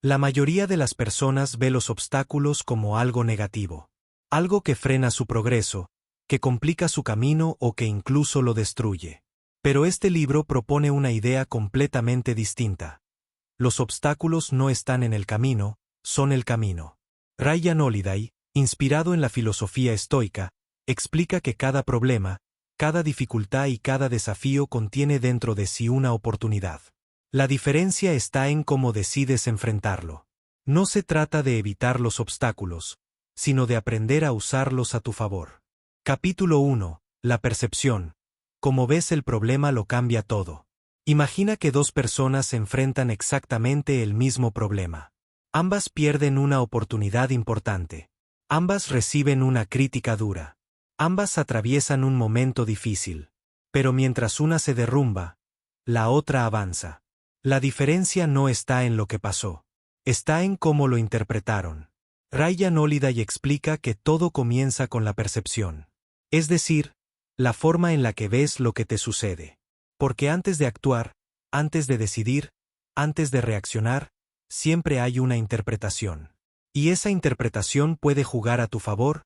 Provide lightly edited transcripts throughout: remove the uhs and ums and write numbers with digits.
La mayoría de las personas ve los obstáculos como algo negativo. Algo que frena su progreso, que complica su camino o que incluso lo destruye. Pero este libro propone una idea completamente distinta. Los obstáculos no están en el camino, son el camino. Ryan Holiday, inspirado en la filosofía estoica, explica que cada problema, cada dificultad y cada desafío contiene dentro de sí una oportunidad. La diferencia está en cómo decides enfrentarlo. No se trata de evitar los obstáculos, sino de aprender a usarlos a tu favor. Capítulo 1. La percepción. Como ves, el problema lo cambia todo. Imagina que dos personas enfrentan exactamente el mismo problema. Ambas pierden una oportunidad importante. Ambas reciben una crítica dura. Ambas atraviesan un momento difícil. Pero mientras una se derrumba, la otra avanza. La diferencia no está en lo que pasó. Está en cómo lo interpretaron. Ryan Holiday explica que todo comienza con la percepción. Es decir, la forma en la que ves lo que te sucede. Porque antes de actuar, antes de decidir, antes de reaccionar, siempre hay una interpretación. Y esa interpretación puede jugar a tu favor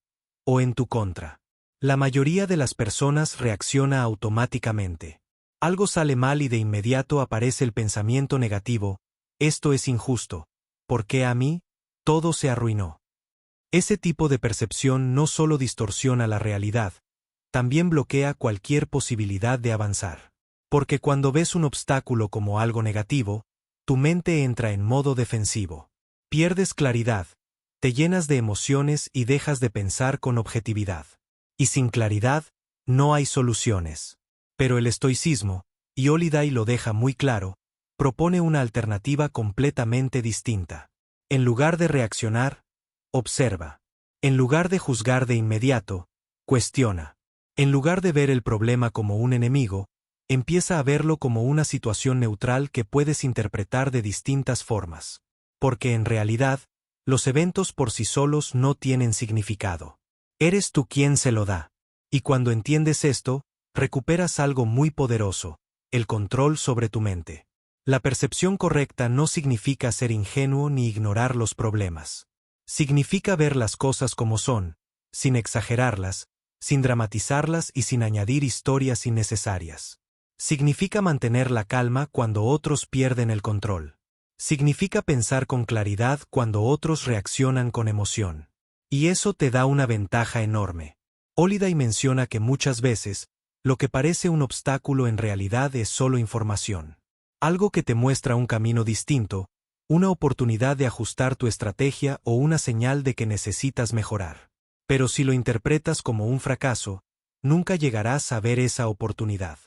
o en tu contra. La mayoría de las personas reacciona automáticamente. Algo sale mal y de inmediato aparece el pensamiento negativo: esto es injusto, ¿por qué a mí? Todo se arruinó. Ese tipo de percepción no solo distorsiona la realidad, también bloquea cualquier posibilidad de avanzar. Porque cuando ves un obstáculo como algo negativo, tu mente entra en modo defensivo. Pierdes claridad, te llenas de emociones y dejas de pensar con objetividad. Y sin claridad, no hay soluciones. Pero el estoicismo, y Holiday lo deja muy claro, propone una alternativa completamente distinta. En lugar de reaccionar, observa. En lugar de juzgar de inmediato, cuestiona. En lugar de ver el problema como un enemigo, empieza a verlo como una situación neutral que puedes interpretar de distintas formas. Porque en realidad, los eventos por sí solos no tienen significado. Eres tú quien se lo da. Y cuando entiendes esto, recuperas algo muy poderoso: el control sobre tu mente. La percepción correcta no significa ser ingenuo ni ignorar los problemas. Significa ver las cosas como son, sin exagerarlas, sin dramatizarlas y sin añadir historias innecesarias. Significa mantener la calma cuando otros pierden el control. Significa pensar con claridad cuando otros reaccionan con emoción. Y eso te da una ventaja enorme. Holiday menciona que muchas veces, lo que parece un obstáculo en realidad es solo información. Algo que te muestra un camino distinto, una oportunidad de ajustar tu estrategia o una señal de que necesitas mejorar. Pero si lo interpretas como un fracaso, nunca llegarás a ver esa oportunidad.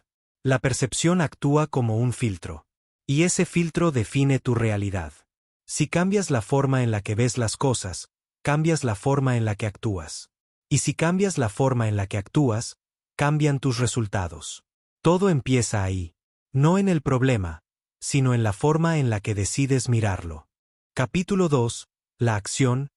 La percepción actúa como un filtro. Y ese filtro define tu realidad. Si cambias la forma en la que ves las cosas, cambias la forma en la que actúas. Y si cambias la forma en la que actúas, cambian tus resultados. Todo empieza ahí. No en el problema, sino en la forma en la que decides mirarlo. Capítulo 2. La acción.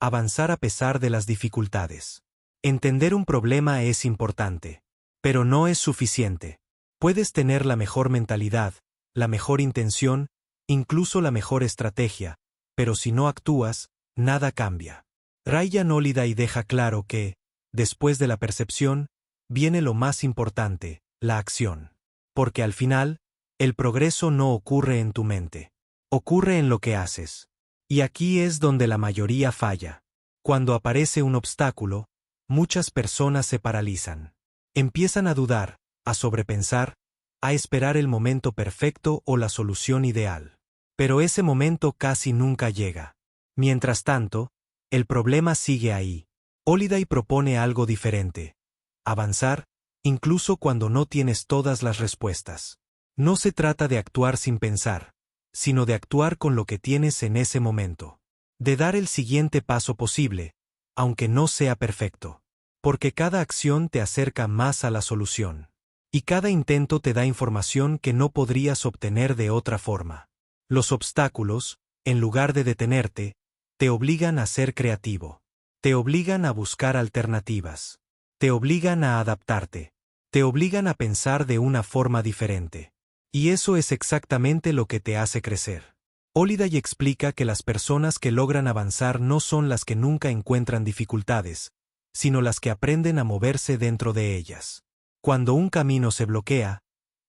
Avanzar a pesar de las dificultades. Entender un problema es importante, pero no es suficiente. Puedes tener la mejor mentalidad, la mejor intención, incluso la mejor estrategia, pero si no actúas, nada cambia. Ryan Holiday deja claro que, después de la percepción, viene lo más importante: la acción. Porque al final, el progreso no ocurre en tu mente. Ocurre en lo que haces. Y aquí es donde la mayoría falla. Cuando aparece un obstáculo, muchas personas se paralizan. Empiezan a dudar, a sobrepensar, a esperar el momento perfecto o la solución ideal. Pero ese momento casi nunca llega. Mientras tanto, el problema sigue ahí. Holiday propone algo diferente: avanzar, incluso cuando no tienes todas las respuestas. No se trata de actuar sin pensar, sino de actuar con lo que tienes en ese momento. De dar el siguiente paso posible, aunque no sea perfecto. Porque cada acción te acerca más a la solución. Y cada intento te da información que no podrías obtener de otra forma. Los obstáculos, en lugar de detenerte, te obligan a ser creativo. Te obligan a buscar alternativas. Te obligan a adaptarte. Te obligan a pensar de una forma diferente. Y eso es exactamente lo que te hace crecer. Holiday explica que las personas que logran avanzar no son las que nunca encuentran dificultades, sino las que aprenden a moverse dentro de ellas. Cuando un camino se bloquea,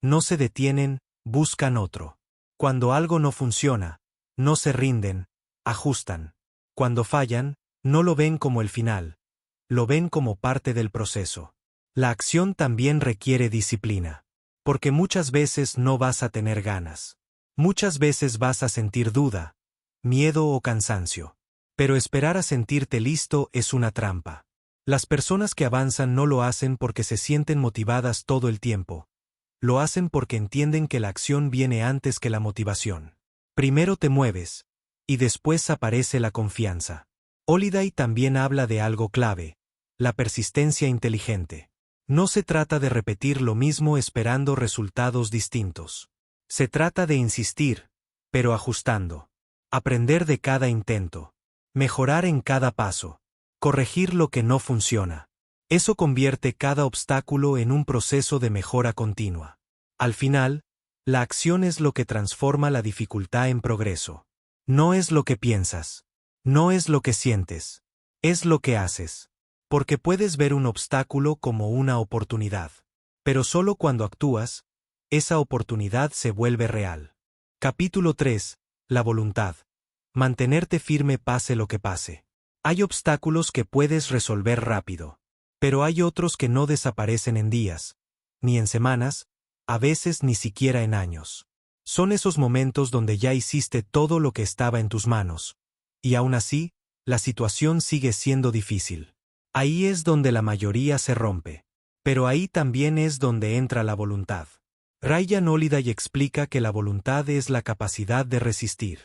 no se detienen, buscan otro. Cuando algo no funciona, no se rinden, ajustan. Cuando fallan, no lo ven como el final, lo ven como parte del proceso. La acción también requiere disciplina. Porque muchas veces no vas a tener ganas. Muchas veces vas a sentir duda, miedo o cansancio. Pero esperar a sentirte listo es una trampa. Las personas que avanzan no lo hacen porque se sienten motivadas todo el tiempo. Lo hacen porque entienden que la acción viene antes que la motivación. Primero te mueves, y después aparece la confianza. Holiday también habla de algo clave: la persistencia inteligente. No se trata de repetir lo mismo esperando resultados distintos. Se trata de insistir, pero ajustando. Aprender de cada intento. Mejorar en cada paso. Corregir lo que no funciona. Eso convierte cada obstáculo en un proceso de mejora continua. Al final, la acción es lo que transforma la dificultad en progreso. No es lo que piensas. No es lo que sientes. Es lo que haces. Porque puedes ver un obstáculo como una oportunidad. Pero solo cuando actúas, esa oportunidad se vuelve real. Capítulo 3. La voluntad. Mantenerte firme pase lo que pase. Hay obstáculos que puedes resolver rápido. Pero hay otros que no desaparecen en días, ni en semanas, a veces ni siquiera en años. Son esos momentos donde ya hiciste todo lo que estaba en tus manos. Y aún así, la situación sigue siendo difícil. Ahí es donde la mayoría se rompe. Pero ahí también es donde entra la voluntad. Ryan Holiday explica que la voluntad es la capacidad de resistir.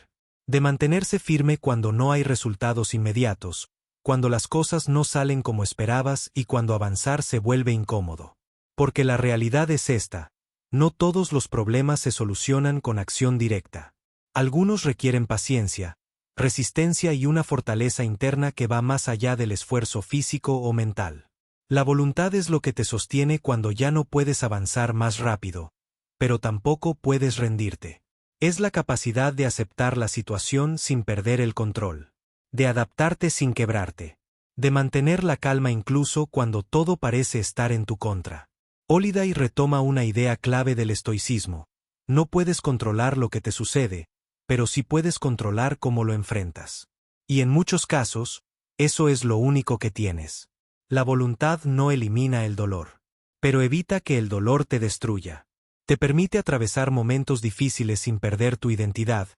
De mantenerse firme cuando no hay resultados inmediatos, cuando las cosas no salen como esperabas y cuando avanzar se vuelve incómodo. Porque la realidad es esta: no todos los problemas se solucionan con acción directa. Algunos requieren paciencia, resistencia y una fortaleza interna que va más allá del esfuerzo físico o mental. La voluntad es lo que te sostiene cuando ya no puedes avanzar más rápido, pero tampoco puedes rendirte. Es la capacidad de aceptar la situación sin perder el control. De adaptarte sin quebrarte. De mantener la calma incluso cuando todo parece estar en tu contra. Holiday retoma una idea clave del estoicismo: no puedes controlar lo que te sucede, pero sí puedes controlar cómo lo enfrentas. Y en muchos casos, eso es lo único que tienes. La voluntad no elimina el dolor, pero evita que el dolor te destruya. Te permite atravesar momentos difíciles sin perder tu identidad,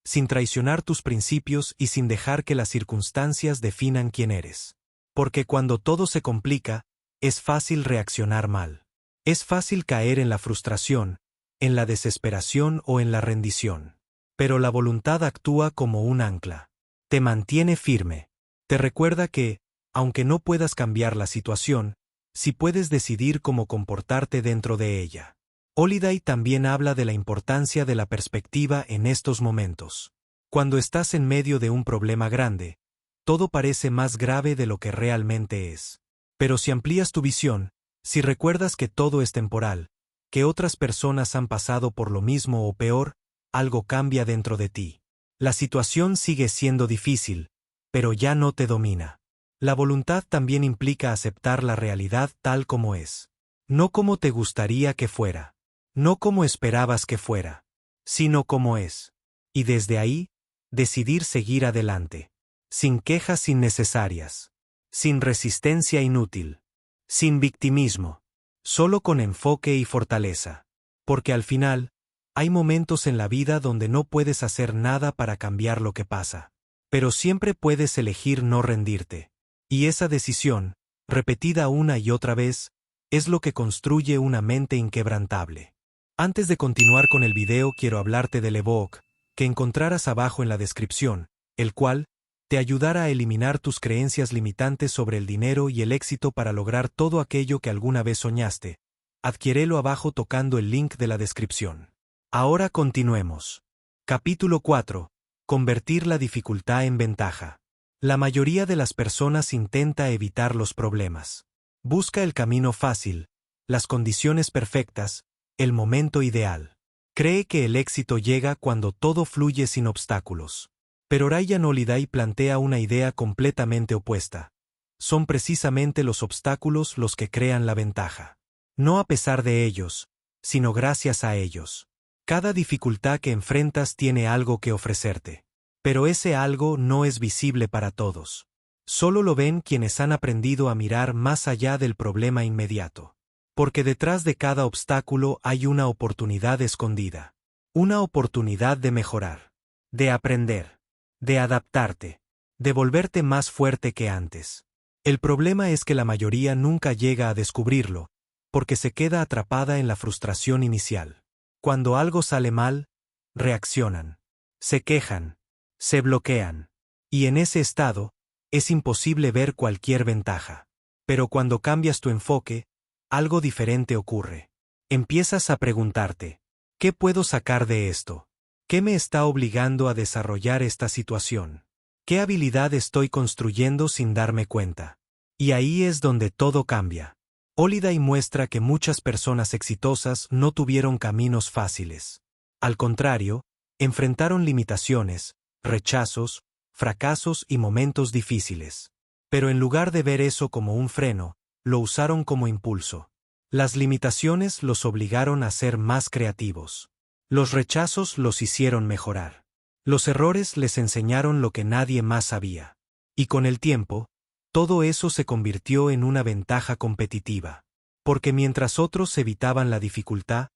sin traicionar tus principios y sin dejar que las circunstancias definan quién eres. Porque cuando todo se complica, es fácil reaccionar mal. Es fácil caer en la frustración, en la desesperación o en la rendición. Pero la voluntad actúa como un ancla. Te mantiene firme. Te recuerda que, aunque no puedas cambiar la situación, sí puedes decidir cómo comportarte dentro de ella. Holiday también habla de la importancia de la perspectiva en estos momentos. Cuando estás en medio de un problema grande, todo parece más grave de lo que realmente es. Pero si amplías tu visión, si recuerdas que todo es temporal, que otras personas han pasado por lo mismo o peor, algo cambia dentro de ti. La situación sigue siendo difícil, pero ya no te domina. La voluntad también implica aceptar la realidad tal como es. No como te gustaría que fuera. No como esperabas que fuera, sino como es. Y desde ahí, decidir seguir adelante. Sin quejas innecesarias. Sin resistencia inútil. Sin victimismo. Solo con enfoque y fortaleza. Porque al final, hay momentos en la vida donde no puedes hacer nada para cambiar lo que pasa. Pero siempre puedes elegir no rendirte. Y esa decisión, repetida una y otra vez, es lo que construye una mente inquebrantable. Antes de continuar con el video, quiero hablarte del ebook que encontrarás abajo en la descripción, el cual te ayudará a eliminar tus creencias limitantes sobre el dinero y el éxito para lograr todo aquello que alguna vez soñaste. Adquiérelo abajo tocando el link de la descripción. Ahora continuemos. Capítulo 4. Convertir la dificultad en ventaja. La mayoría de las personas intenta evitar los problemas. Busca el camino fácil, las condiciones perfectas, el momento ideal. Cree que el éxito llega cuando todo fluye sin obstáculos. Pero Ryan Holiday plantea una idea completamente opuesta. Son precisamente los obstáculos los que crean la ventaja. No a pesar de ellos, sino gracias a ellos. Cada dificultad que enfrentas tiene algo que ofrecerte. Pero ese algo no es visible para todos. Solo lo ven quienes han aprendido a mirar más allá del problema inmediato. Porque detrás de cada obstáculo hay una oportunidad escondida. Una oportunidad de mejorar, de aprender, de adaptarte, de volverte más fuerte que antes. El problema es que la mayoría nunca llega a descubrirlo, porque se queda atrapada en la frustración inicial. Cuando algo sale mal, reaccionan, se quejan, se bloquean. Y en ese estado, es imposible ver cualquier ventaja. Pero cuando cambias tu enfoque, algo diferente ocurre. Empiezas a preguntarte, ¿qué puedo sacar de esto? ¿Qué me está obligando a desarrollar esta situación? ¿Qué habilidad estoy construyendo sin darme cuenta? Y ahí es donde todo cambia. Holiday muestra que muchas personas exitosas no tuvieron caminos fáciles. Al contrario, enfrentaron limitaciones, rechazos, fracasos y momentos difíciles. Pero en lugar de ver eso como un freno, lo usaron como impulso. Las limitaciones los obligaron a ser más creativos. Los rechazos los hicieron mejorar. Los errores les enseñaron lo que nadie más sabía. Y con el tiempo, todo eso se convirtió en una ventaja competitiva. Porque mientras otros evitaban la dificultad,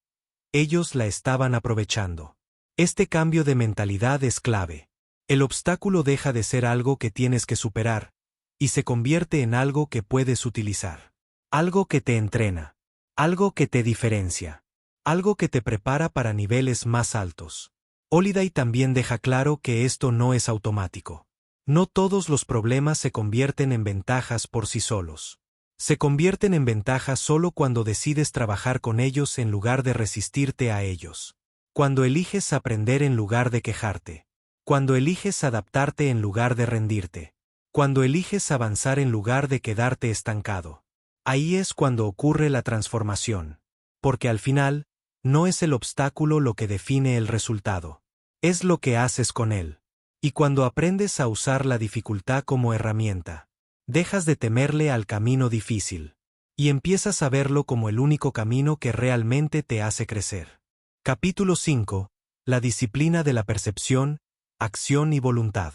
ellos la estaban aprovechando. Este cambio de mentalidad es clave. El obstáculo deja de ser algo que tienes que superar, y se convierte en algo que puedes utilizar. Algo que te entrena. Algo que te diferencia. Algo que te prepara para niveles más altos. Holiday también deja claro que esto no es automático. No todos los problemas se convierten en ventajas por sí solos. Se convierten en ventajas solo cuando decides trabajar con ellos en lugar de resistirte a ellos. Cuando eliges aprender en lugar de quejarte. Cuando eliges adaptarte en lugar de rendirte. Cuando eliges avanzar en lugar de quedarte estancado. Ahí es cuando ocurre la transformación. Porque al final, no es el obstáculo lo que define el resultado. Es lo que haces con él. Y cuando aprendes a usar la dificultad como herramienta, dejas de temerle al camino difícil. Y empiezas a verlo como el único camino que realmente te hace crecer. Capítulo 5. La disciplina de la percepción, acción y voluntad.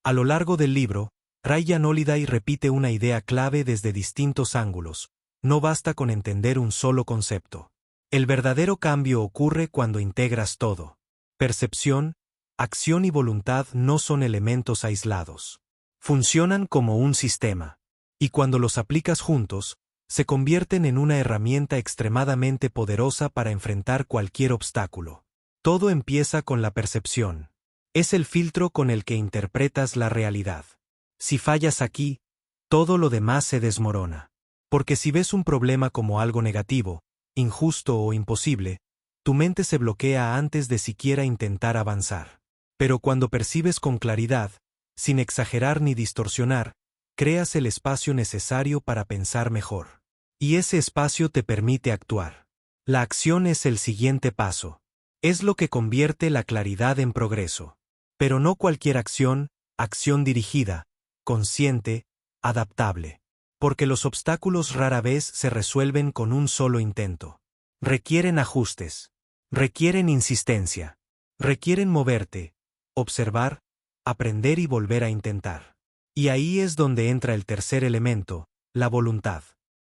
A lo largo del libro, Ryan Holiday repite una idea clave desde distintos ángulos. No basta con entender un solo concepto. El verdadero cambio ocurre cuando integras todo. Percepción, acción y voluntad no son elementos aislados. Funcionan como un sistema. Y cuando los aplicas juntos, se convierten en una herramienta extremadamente poderosa para enfrentar cualquier obstáculo. Todo empieza con la percepción. Es el filtro con el que interpretas la realidad. Si fallas aquí, todo lo demás se desmorona. Porque si ves un problema como algo negativo, injusto o imposible, tu mente se bloquea antes de siquiera intentar avanzar. Pero cuando percibes con claridad, sin exagerar ni distorsionar, creas el espacio necesario para pensar mejor. Y ese espacio te permite actuar. La acción es el siguiente paso. Es lo que convierte la claridad en progreso. Pero no cualquier acción dirigida, consciente, adaptable. Porque los obstáculos rara vez se resuelven con un solo intento. Requieren ajustes. Requieren insistencia. Requieren moverte, observar, aprender y volver a intentar. Y ahí es donde entra el tercer elemento, la voluntad.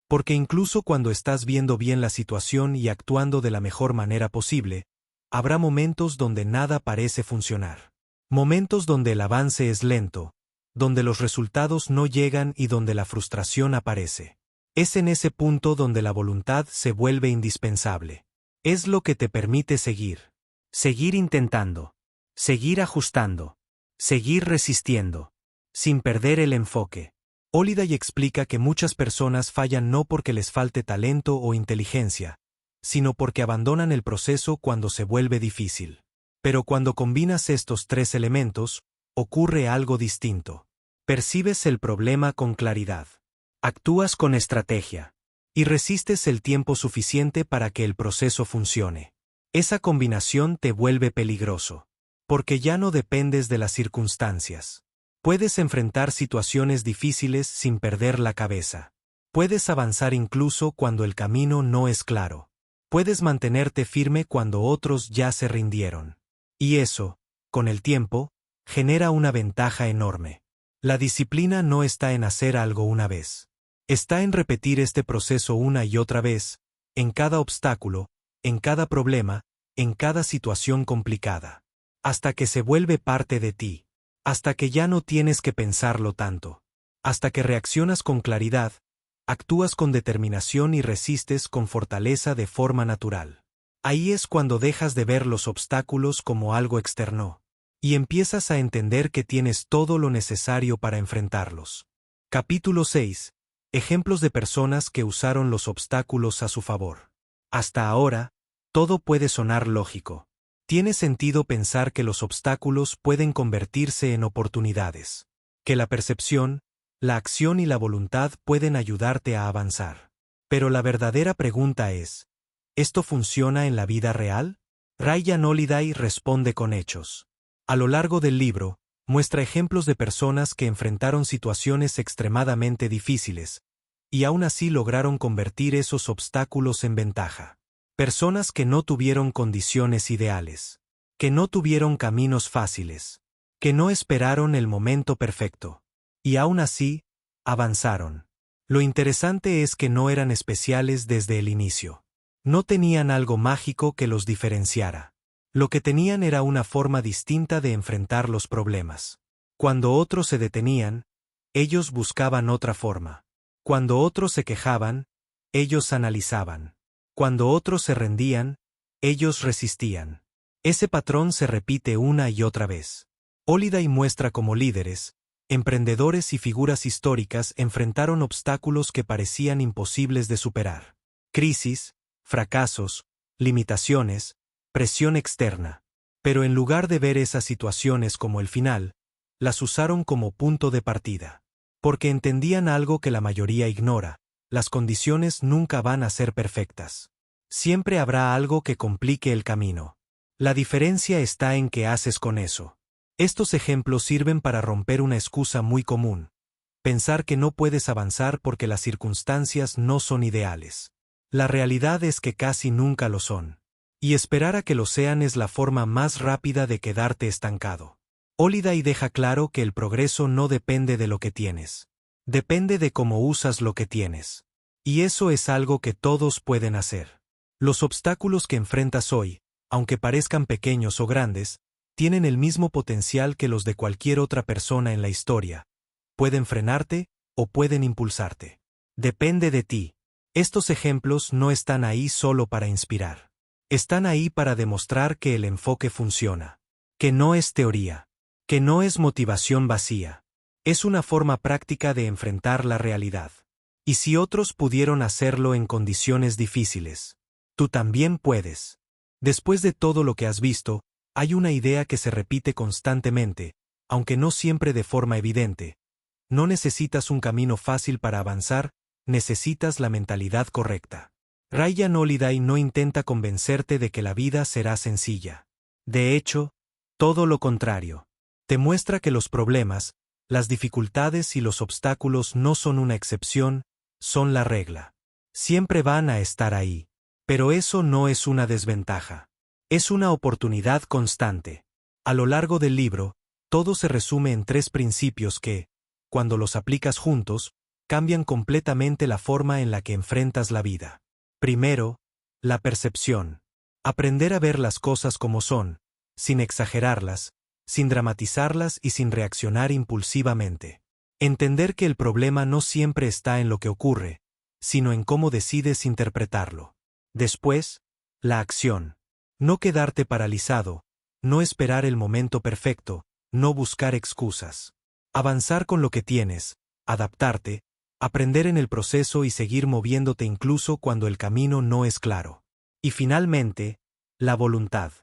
Porque incluso cuando estás viendo bien la situación y actuando de la mejor manera posible, habrá momentos donde nada parece funcionar. Momentos donde el avance es lento, donde los resultados no llegan y donde la frustración aparece. Es en ese punto donde la voluntad se vuelve indispensable. Es lo que te permite seguir. Seguir intentando. Seguir ajustando. Seguir resistiendo. Sin perder el enfoque. Holiday explica que muchas personas fallan no porque les falte talento o inteligencia, sino porque abandonan el proceso cuando se vuelve difícil. Pero cuando combinas estos tres elementos, ocurre algo distinto. Percibes el problema con claridad. Actúas con estrategia. Y resistes el tiempo suficiente para que el proceso funcione. Esa combinación te vuelve peligroso. Porque ya no dependes de las circunstancias. Puedes enfrentar situaciones difíciles sin perder la cabeza. Puedes avanzar incluso cuando el camino no es claro. Puedes mantenerte firme cuando otros ya se rindieron. Y eso, con el tiempo, genera una ventaja enorme. La disciplina no está en hacer algo una vez. Está en repetir este proceso una y otra vez, en cada obstáculo, en cada problema, en cada situación complicada. Hasta que se vuelve parte de ti. Hasta que ya no tienes que pensarlo tanto. Hasta que reaccionas con claridad, actúas con determinación y resistes con fortaleza de forma natural. Ahí es cuando dejas de ver los obstáculos como algo externo. Y empiezas a entender que tienes todo lo necesario para enfrentarlos. Capítulo 6. Ejemplos de personas que usaron los obstáculos a su favor. Hasta ahora, todo puede sonar lógico. Tiene sentido pensar que los obstáculos pueden convertirse en oportunidades. Que la percepción, la acción y la voluntad pueden ayudarte a avanzar. Pero la verdadera pregunta es, ¿esto funciona en la vida real? Ryan Holiday responde con hechos. A lo largo del libro, muestra ejemplos de personas que enfrentaron situaciones extremadamente difíciles, y aún así lograron convertir esos obstáculos en ventaja. Personas que no tuvieron condiciones ideales, que no tuvieron caminos fáciles, que no esperaron el momento perfecto, y aún así, avanzaron. Lo interesante es que no eran especiales desde el inicio. No tenían algo mágico que los diferenciara. Lo que tenían era una forma distinta de enfrentar los problemas. Cuando otros se detenían, ellos buscaban otra forma. Cuando otros se quejaban, ellos analizaban. Cuando otros se rendían, ellos resistían. Ese patrón se repite una y otra vez. Holiday muestra cómo líderes, emprendedores y figuras históricas enfrentaron obstáculos que parecían imposibles de superar. Crisis, fracasos, limitaciones, presión externa. Pero en lugar de ver esas situaciones como el final, las usaron como punto de partida. Porque entendían algo que la mayoría ignora: las condiciones nunca van a ser perfectas. Siempre habrá algo que complique el camino. La diferencia está en qué haces con eso. Estos ejemplos sirven para romper una excusa muy común: pensar que no puedes avanzar porque las circunstancias no son ideales. La realidad es que casi nunca lo son. Y esperar a que lo sean es la forma más rápida de quedarte estancado. Holiday deja claro que el progreso no depende de lo que tienes. Depende de cómo usas lo que tienes. Y eso es algo que todos pueden hacer. Los obstáculos que enfrentas hoy, aunque parezcan pequeños o grandes, tienen el mismo potencial que los de cualquier otra persona en la historia. Pueden frenarte o pueden impulsarte. Depende de ti. Estos ejemplos no están ahí solo para inspirar. Están ahí para demostrar que el enfoque funciona. Que no es teoría. Que no es motivación vacía. Es una forma práctica de enfrentar la realidad. Y si otros pudieron hacerlo en condiciones difíciles, tú también puedes. Después de todo lo que has visto, hay una idea que se repite constantemente, aunque no siempre de forma evidente. No necesitas un camino fácil para avanzar, necesitas la mentalidad correcta. Ryan Holiday no intenta convencerte de que la vida será sencilla. De hecho, todo lo contrario. Te muestra que los problemas, las dificultades y los obstáculos no son una excepción, son la regla. Siempre van a estar ahí. Pero eso no es una desventaja. Es una oportunidad constante. A lo largo del libro, todo se resume en 3 principios que, cuando los aplicas juntos, cambian completamente la forma en la que enfrentas la vida. Primero, la percepción. Aprender a ver las cosas como son, sin exagerarlas, sin dramatizarlas y sin reaccionar impulsivamente. Entender que el problema no siempre está en lo que ocurre, sino en cómo decides interpretarlo. Después, la acción. No quedarte paralizado, no esperar el momento perfecto, no buscar excusas. Avanzar con lo que tienes, adaptarte, aprender en el proceso y seguir moviéndote incluso cuando el camino no es claro. Y finalmente, la voluntad.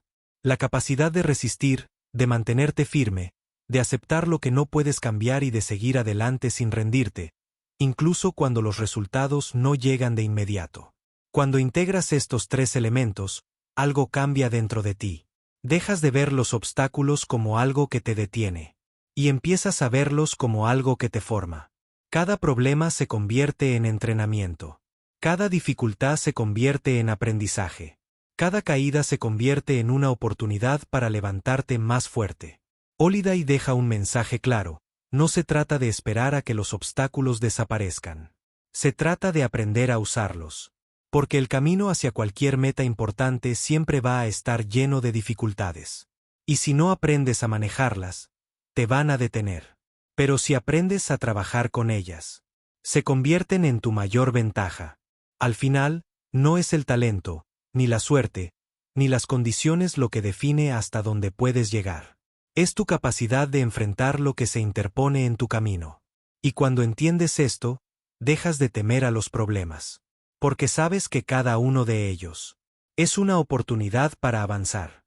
La capacidad de resistir, de mantenerte firme, de aceptar lo que no puedes cambiar y de seguir adelante sin rendirte, incluso cuando los resultados no llegan de inmediato. Cuando integras estos 3 elementos, algo cambia dentro de ti. Dejas de ver los obstáculos como algo que te detiene. Y empiezas a verlos como algo que te forma. Cada problema se convierte en entrenamiento. Cada dificultad se convierte en aprendizaje. Cada caída se convierte en una oportunidad para levantarte más fuerte. Holiday deja un mensaje claro: no se trata de esperar a que los obstáculos desaparezcan. Se trata de aprender a usarlos. Porque el camino hacia cualquier meta importante siempre va a estar lleno de dificultades. Y si no aprendes a manejarlas, te van a detener. Pero si aprendes a trabajar con ellas, se convierten en tu mayor ventaja. Al final, no es el talento, ni la suerte, ni las condiciones lo que define hasta dónde puedes llegar. Es tu capacidad de enfrentar lo que se interpone en tu camino. Y cuando entiendes esto, dejas de temer a los problemas. Porque sabes que cada uno de ellos es una oportunidad para avanzar.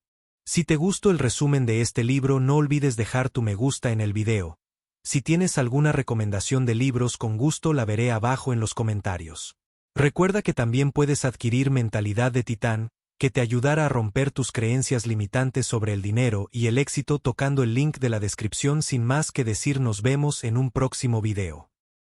Si te gustó el resumen de este libro, no olvides dejar tu me gusta en el video. Si tienes alguna recomendación de libros, con gusto la veré abajo en los comentarios. Recuerda que también puedes adquirir Mentalidad de Titán, que te ayudará a romper tus creencias limitantes sobre el dinero y el éxito tocando el link de la descripción. Sin más que decir, nos vemos en un próximo video.